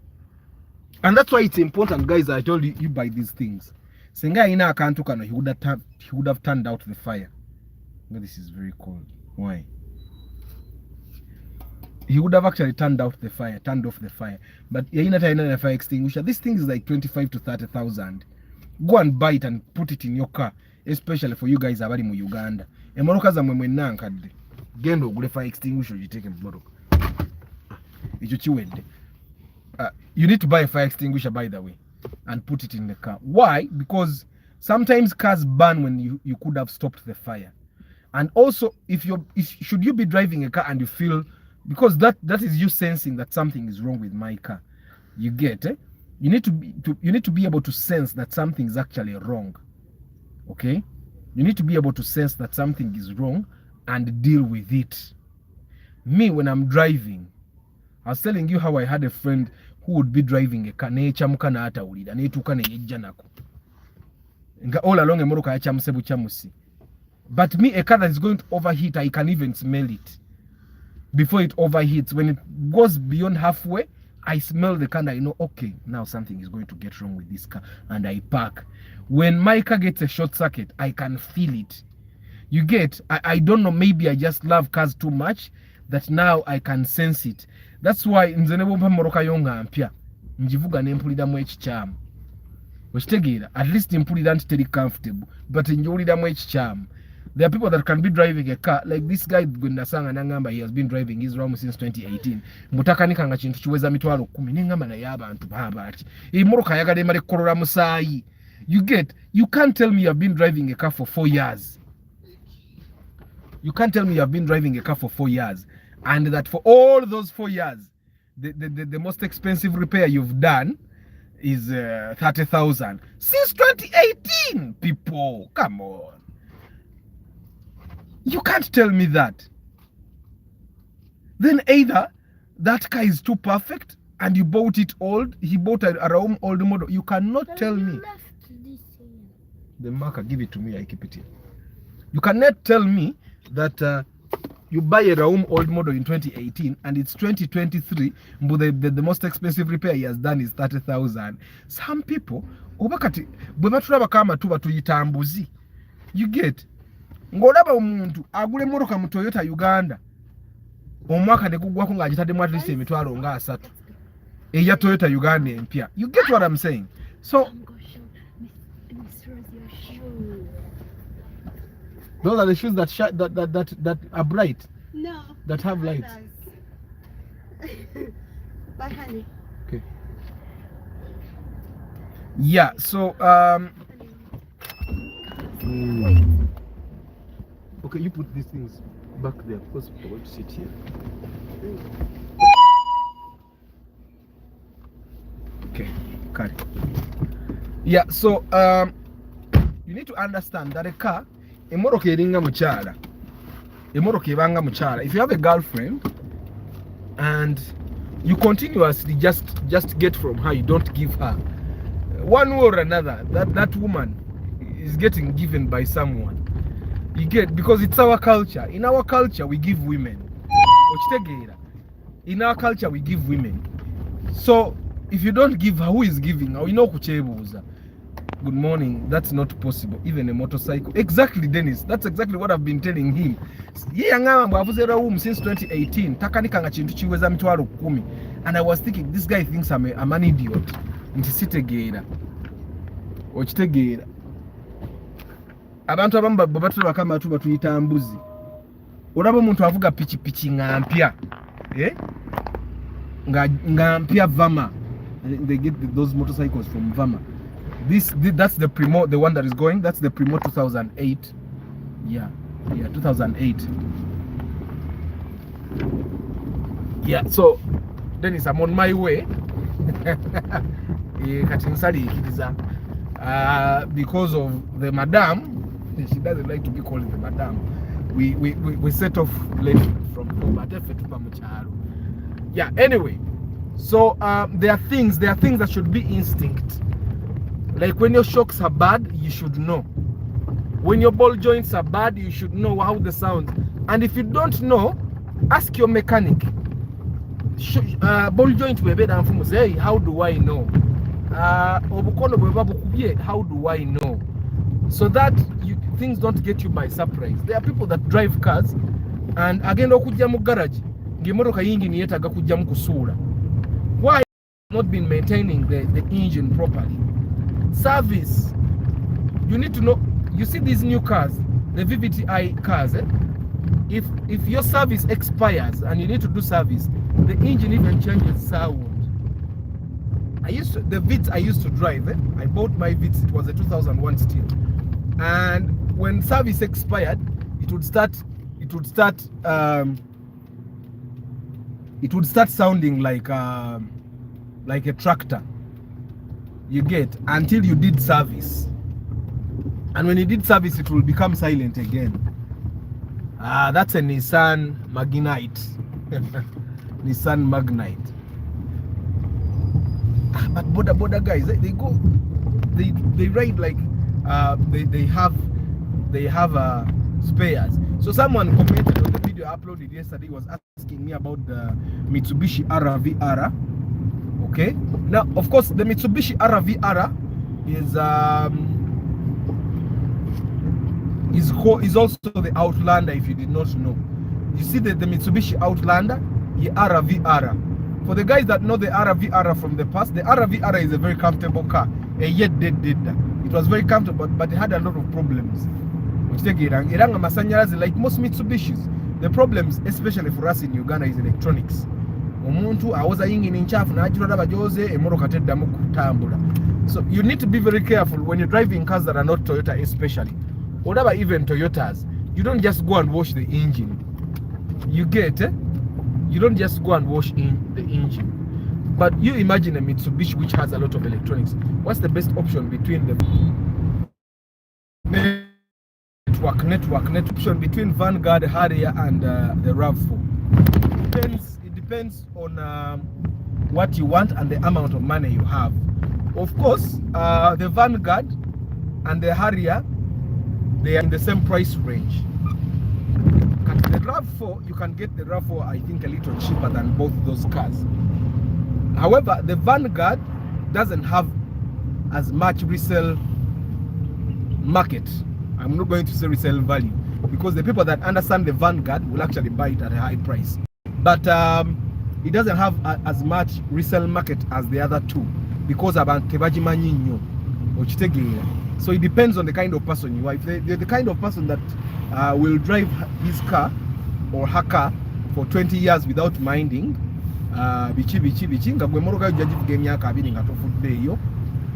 And that's why it's important, guys. I told you buy these things. Senga ina akantukano, he would have turned out the fire. But this is very cold. Why? He would have actually turned off the fire. But a fire extinguisher. This thing is like 25 to 30,000. Go and buy it and put it in your car, especially for you guys abali mu Uganda. Emoroka za mwemwe nankadde. Gendo ogule fire extinguisher you take emoroka. Icho chiwedde. You need to buy a fire extinguisher, by the way, and put it in the car. Why? Because sometimes cars burn when you could have stopped the fire. And also, should you be driving a car and you feel, because that is you sensing that something is wrong with my car. You get it? You need to be able to sense that something is actually wrong. Okay? You need to be able to sense that something is wrong and deal with it. Me, when I'm driving, I was telling you how I had a friend who would be driving a car nechamuka na atawulira netuka nejja nako nga all along emoroka ya chamusebu chamusi. But me, a car that is going to overheat, I can even smell it before it overheats. When it goes beyond halfway, I smell the car and I know, okay, now something is going to get wrong with this car, and I park. When my car gets a short circuit, I can feel it. You get, I don't know, maybe I just love cars too much that now I can sense it. That's why nze ne bwompa moroka yonga mpya njivuga ne mpuliramu ekikyamu. Okitegeera, at least mpulira ntiteri comfortable, but njuliramu ekikyamu. There are people that can be driving a car like this guy Gwendasanga nangamba. He has been driving his ROM since 2018. Mutakanika nga kintu kiweza mitwalo 10 nengamba na y'abantu baba ati moroka yagala emale kolola musaayi. You get, you can't tell me you have been driving a car for 4 years. You can't tell me you have been driving a car for 4 years. And that for all those 4 years, the most expensive repair you've done is 30,000 since 2018. People, come on! You can't tell me that. Then either that car is too perfect and you bought it old. He bought a Raum old model. You cannot tell me. The marker, give it to me. I keep it here. You cannot tell me that. You buy a Raum old model in 2018 and it's 2023, but the most expensive repair he has done is 30,000. Some people, obakati bwebatulaba kama tuba tuyitambuzi. You get, ngolaba omuntu agule moroka mu Toyota Uganda omwaka ne kugwako nga agitadde mu at least emitwalo nga 3 eya Toyota Uganda empya. You get what I'm saying? So those are the shoes that are bright. No. That have lights. Bye, honey. Okay. Yeah. So okay, you put these things back there because we're going to sit here. Okay. Got it. Yeah. So you need to understand that a car. Emoroka eringa mukyala. Emoroka ebanga mukyala. If you have a girlfriend and you continuously just get from her, you don't give her, one way or another, that woman is getting given by someone. You get, because it's our culture. In our culture, we give women. In our culture, we give women. So if you don't give her, who is giving her? You know kuchebuza. Good morning. That's not possible. Even a motorcycle. Exactly, Dennis. That's exactly what I've been telling him. Since 2018. And I was thinking, this guy thinks I'm an idiot. Abantu abamba babatula kama tuba tuyita mbuzi. Olaba omuntu avuga pichi nga mpya. Nga mpya Vama. They get those motorcycles from Vama. That's the Primo, the one that is going. That's the Primo 2008. Yeah, 2008. Yeah, so Dennis, I'm on my way. Because of the madam, she doesn't like to be called the madam. We set off late from home. Yeah, anyway, so there are things that should be instinct. Like when your shocks are bad, you should know. When your ball joints are bad, you should know how they sound. And if you don't know, ask your mechanic. Ball joint hey, how do I know? How do I know? So that things don't get you by surprise. There are people that drive cars and agenda okujja mu garage ng'emmotoka yingi niyetaga kujja mu kusuula. Why not been maintaining the engine properly? Service. You need to know. You see these new cars, the VVTi cars, if your service expires and you need to do service, the engine even changes sound. The Vitz I used to drive, I bought my Vitz, it was a 2001 still. And when service expired, it would start sounding like a tractor. You get, until you did service. And when you did service, it will become silent again. That's a Nissan Magnite. Nissan Magnite. But border guys, they ride like they have spares. So someone commented on the video I uploaded yesterday, was asking me about the Mitsubishi RVR. Okay, now of course the Mitsubishi RVR is also the Outlander, if you did not know. You see that the Mitsubishi Outlander, the RVR. For the guys that know the RVR from the past, the RVR is a very comfortable car. It was very comfortable, but it had a lot of problems. Like most Mitsubishis, the problems, especially for us in Uganda, is electronics. So you need to be very careful when you're driving cars that are not Toyota, especially. Whatever, even Toyotas, you don't just go and wash the engine. You get, you don't just go and wash in the engine. But you imagine a Mitsubishi which has a lot of electronics. What's the best option between the network option between Vanguard, Harrier, and the RAV4? It depends on what you want and the amount of money you have. Of course, the Vanguard and the Harrier, they are in the same price range. The RAV4, you can get the RAV4, I think, a little cheaper than both those cars. However, the Vanguard doesn't have as much resale market. I'm not going to say resale value, because the people that understand the Vanguard will actually buy it at a high price. But it doesn't have as much resale market as the other two, because so it depends on the kind of person you are. If they're the kind of person that will drive his car or her car for 20 years without minding, you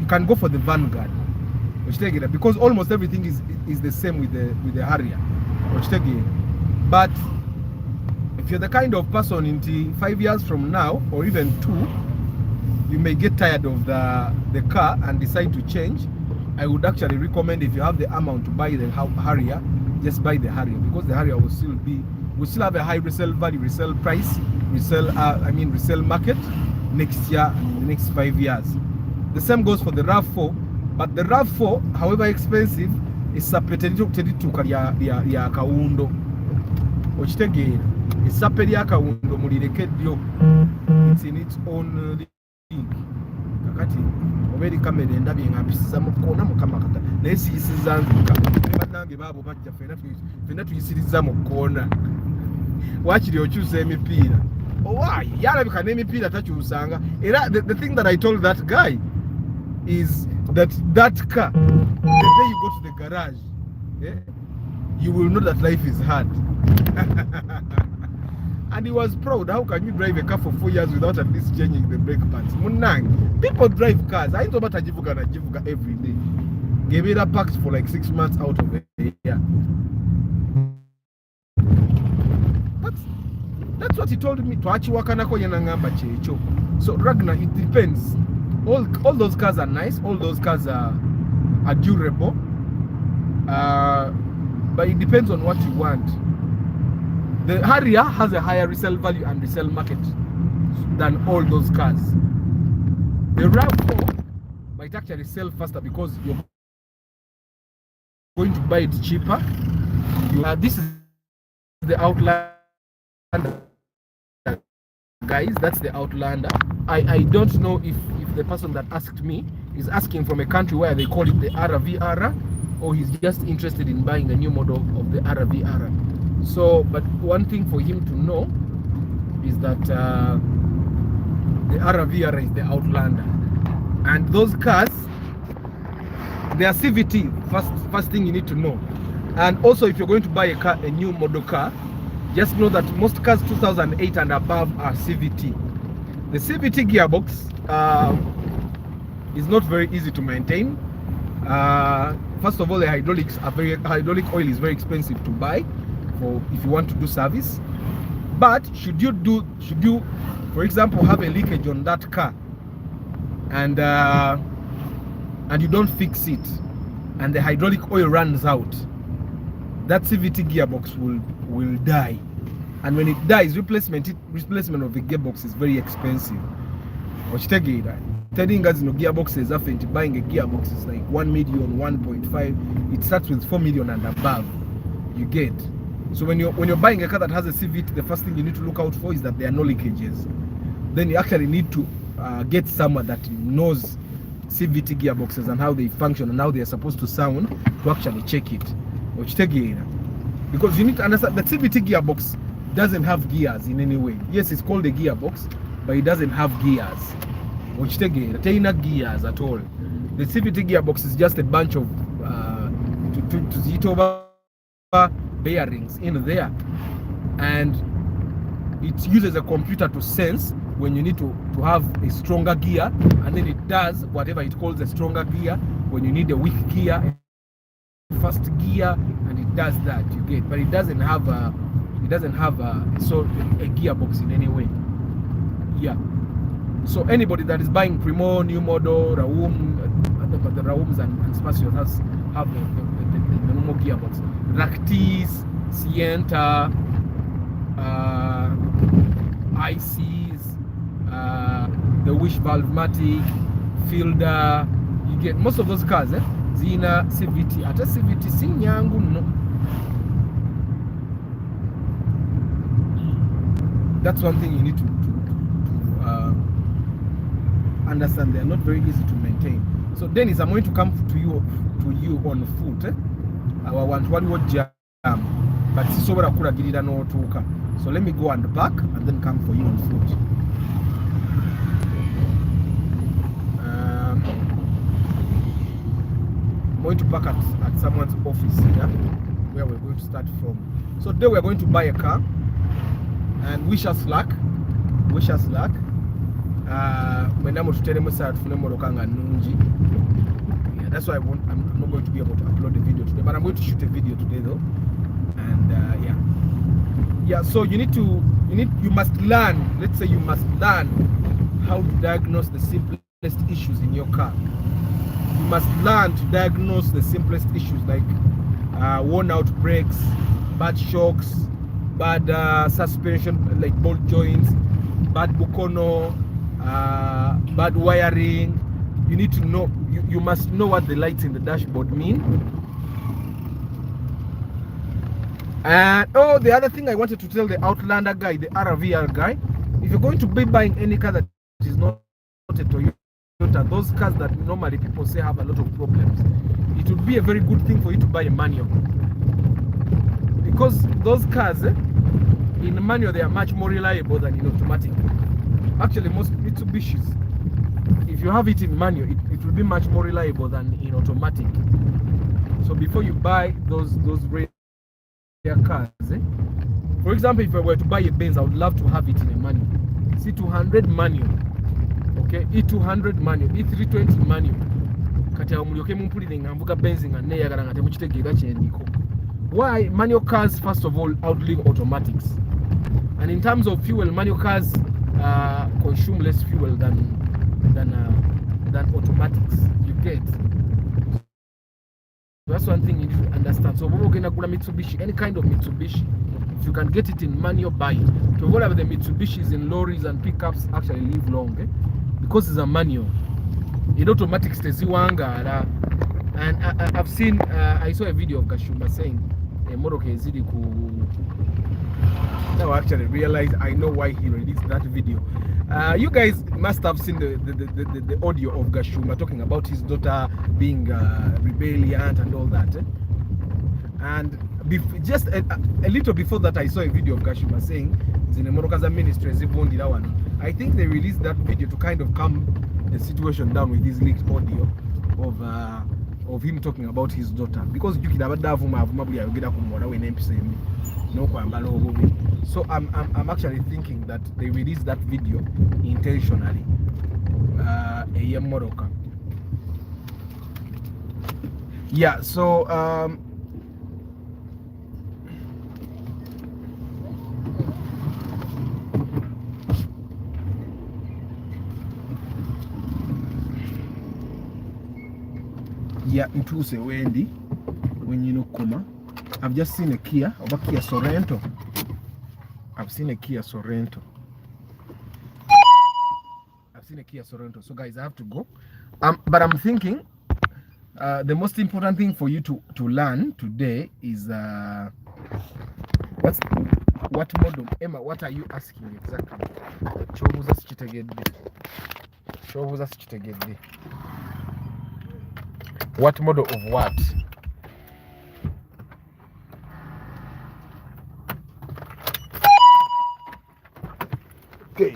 can go for the Vanguard, because almost everything is the same with the Harrier. But if you're the kind of person in 5 years from now, or even 2, you may get tired of the car and decide to change. I would actually recommend, if you have the amount to buy the Harrier, just buy the Harrier, because the Harrier will still have a high resale value, resale price, resale market next year and in the next 5 years. The same goes for the RAV4, but the RAV4, however expensive, is separated to ya kaundo. It's separated ya kaundo mulirekedyo. It's in its own league. Kakati oberi kamera endabye ngapisiza mukona mukamakata naye siyisiza nzuka banange babo bajja fena tuyisiriza mukona wakiri okyusa emipiira owaayi yalabika n'emipiira takyusanga era the thing that I told that guy is that car, the day you go to the garage, you will know that life is hard. And he was proud. How can you drive a car for 4 years without at least changing the brake pads? Munang. People drive cars. I know about Jivuga every day. Gave it a packed for like 6 months out of the year. told me twachiwakanako yena ngamba checho. So Ragnar, it depends. All those cars are nice, all those cars are durable, but it depends on what you want. The Harrier has a higher resale value and resale market than all those cars. The RAV4 might actually sell faster because you're going to buy it cheaper. This is the Outlander, guys. That's the Outlander. I don't know if the person that asked me is asking from a country where they call it the RVR, or he's just interested in buying a new model of the RVR. So, but one thing for him to know is that the RVR is the Outlander, and those cars, they are CVT. First thing you need to know. And also, if you're going to buy a new model car, just know that most cars 2008 and above are CVT. The CVT gearbox is not very easy to maintain. First of all, the hydraulic oil is very expensive to buy if you want to do service. But should you, for example, have a leakage on that car and you don't fix it, and the hydraulic oil runs out, that CVT gearbox will die. And when it dies, replacement of the gearbox is very expensive. Telling us, gearboxes, after buying a gearbox is like 1 million, 1.5. It starts with 4 million and above. You get. So when you're buying a car that has a CVT, the first thing you need to look out for is that there are no leakages. Then you actually need to get someone that knows CVT gearboxes and how they function and how they are supposed to sound to actually check it. Because you need to understand that CVT gearbox doesn't have gears in any way. Yes, it's called a gearbox, but it doesn't have gears. Gears at all. The CVT gearbox is just a bunch of bearings in there, and it uses a computer to sense when you need to have a stronger gear, and then it does whatever it calls a stronger gear when you need a weak gear, fast gear, and it does that, you get. But it doesn't have a gearbox in any way. Yeah. So anybody that is buying Primo, new model, Raum, the Raums and Spacios have the normal gearbox. Ractis, Sienta, ICs, the Wish Valvematic, Fielder. You get most of those cars, Zina, CVT. At a CVT, Sinyangu, no. That's one thing you need to understand. They are not very easy to maintain. So Dennis, I'm going to come to you on foot. I want one jam, but so let me go and back and then come for you on foot. I'm going to park at someone's office here, where we're going to start from. So today we're going to buy a car, and wish us luck. Wish us luck. Yeah, that's why I'm not going to be able to upload the video today, but I'm going to shoot a video today though. And yeah. So you must learn. Let's say you must learn how to diagnose the simplest issues in your car. You must learn to diagnose the simplest issues like worn out brakes, bad shocks, bad suspension like bolt joints, bad bukono, bad wiring. You need to know, you must know what the lights in the dashboard mean. And the other thing I wanted to tell the Outlander guy, the RVR guy, if you're going to be buying any car that is not a Toyota, those cars that normally people say have a lot of problems, it would be a very good thing for you to buy a manual. Because those cars, in manual, they are much more reliable than in automatic. Actually, most Mitsubishis, if you have it in manual, it will be much more reliable than in automatic. So before you buy those rare cars, for example, if I were to buy a Benz, I would love to have it in a manual. C200 manual, okay, E200 manual, E320 manual. Why? Manual cars, first of all, outlive automatics. And in terms of fuel, manual cars consume less fuel than automatics. You get. That's one thing you need to understand. So when we're going to go to Mitsubishi, any kind of Mitsubishi, if you can get it in manual, buy it. To avoid the Mitsubishis in lorries and pickups actually live long, because it's a manual. In automatic stays wangara. And I've seen, I saw a video of Gashumba saying, Moroke Zidi ku. Now I actually realized I know why he released that video. You guys must have seen the audio of Gashumba talking about his daughter being rebellious and all that. And just a little before that, I saw a video of Gashumba saying, Zinemorokaza ministry, I think they released that video to kind of calm the situation down with this leaked audio of him talking about his daughter. Because you can have so I'm actually thinking that they released that video intentionally. Yeah, so yeah, ntuse Wendy when you know Kuma. I've just seen a Kia, over Kia Sorrento. I've seen a Kia Sorrento. So guys, I have to go. But I'm thinking the most important thing for you to learn today is what model. Emma, what are you asking exactly? What model of what? Okay.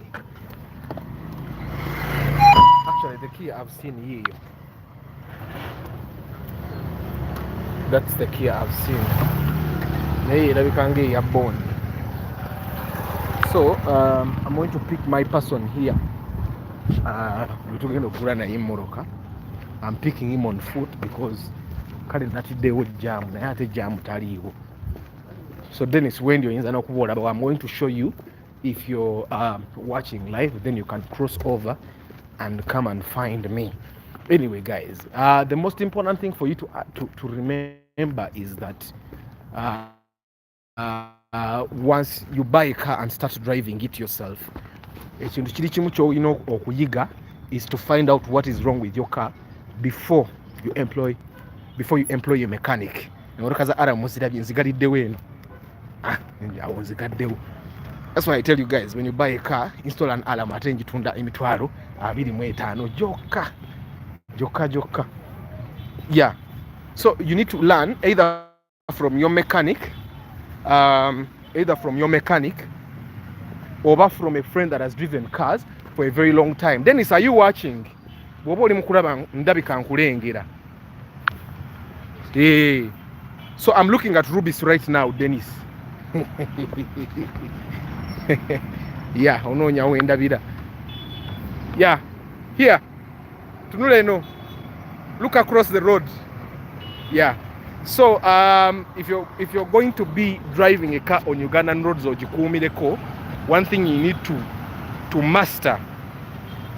Actually, the Kia I've seen here. That's the Kia I've seen. So I'm going to pick my person here. I'm picking him on foot because currently would jam. So Dennis, when you're in Zanokubola, I'm going to show you. If you're watching live, then you can cross over and come and find me. Anyway, guys, the most important thing for you to remember is that once you buy a car and start driving it yourself, is to find out what is wrong with your car before you employ a mechanic. That's why I tell you guys, when you buy a car, install an alarm at tunda imitwaro abiri mwetano joka. Yeah. So you need to learn either from your mechanic or from a friend that has driven cars for a very long time. Dennis, are you watching? Hey. So I'm looking at Rubis right now, Dennis. Yeah, unonya wenda vida. Yeah, here. Tunule no. Look across the road. Yeah. So if you're going to be driving a car on Ugandan roads or Jikumireko, one thing you need to master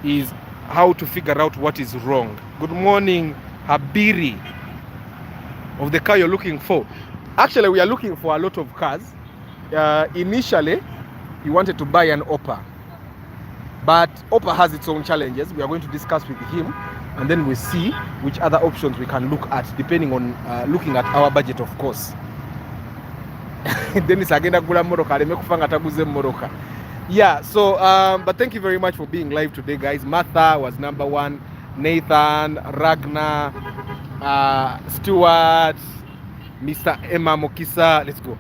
is how to figure out what is wrong. Good morning, Habiri, of the car you're looking for. Actually, we are looking for a lot of cars. Initially, he wanted to buy an Oppa, but Oppa has its own challenges. We are going to discuss with him, and then we'll see which other options we can look at, depending on looking at our budget, of course. Dennis agenda gula moroka alemekufanga taguze moroka. Yeah, so but thank you very much for being live today, guys. Martha was number one, Nathan, Ragnar, Stuart, Mr. Emma Mokisa, let's go.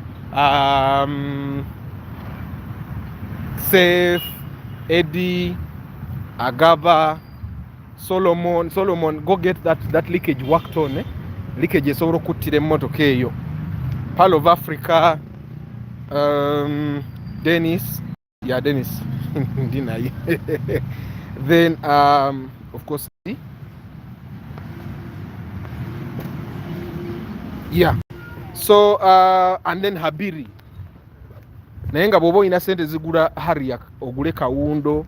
Seth, Eddie, Agaba, Solomon, go get that leakage worked on. Leakage is over kutire motoka eyo. Pearl of Africa, Dennis, yeah, Dennis. Then of course, yeah. So and then Habiri. naye nga bw'oba olina sente zigula Harrier ogule kawundo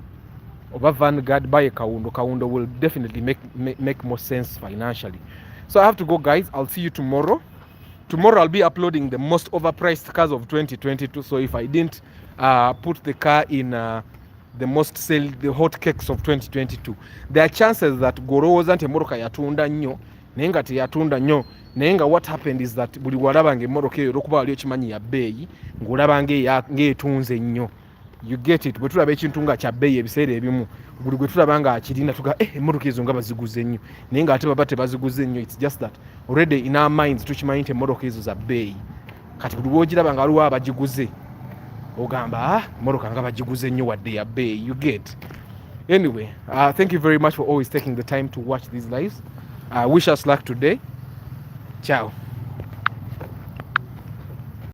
oba Vanguard, buy a kawundo. Kawundo will definitely make more sense financially. So I have to go, guys. I'll see you tomorrow. Tomorrow I'll be uploading the most overpriced cars of 2022. So if I didn't put the car in the hot cakes of 2022, there are chances that gorowooza nti emmoroka yatunda nnyo naye nga teyatunda nnyo, naye nga what happened is that buli walabanga emmoroka eyo olwokuba wali okimanyi ya bbeeyi ng'olabanga ng'etunze nnyo. You get it? Bwe tulaba ekintu nga kya bbeeyi ebiseera ebimu buli gwe tulaba nga akirinda tuga emmoroka ezo nga baziguze nnyo, naye nga ate baba tebaziguze nnyo. It's just that already in our minds tukimanyi nti emmoroka ezo za bbeeyi. Kati buli lwogiraba nga waliwo abagiguze ogamba emmoroka nga bagiguze nnyo wadde ya bbeeyi. You get? Anyway, thank you very much for always taking the time to watch these lives. Wish us luck today. Ciao.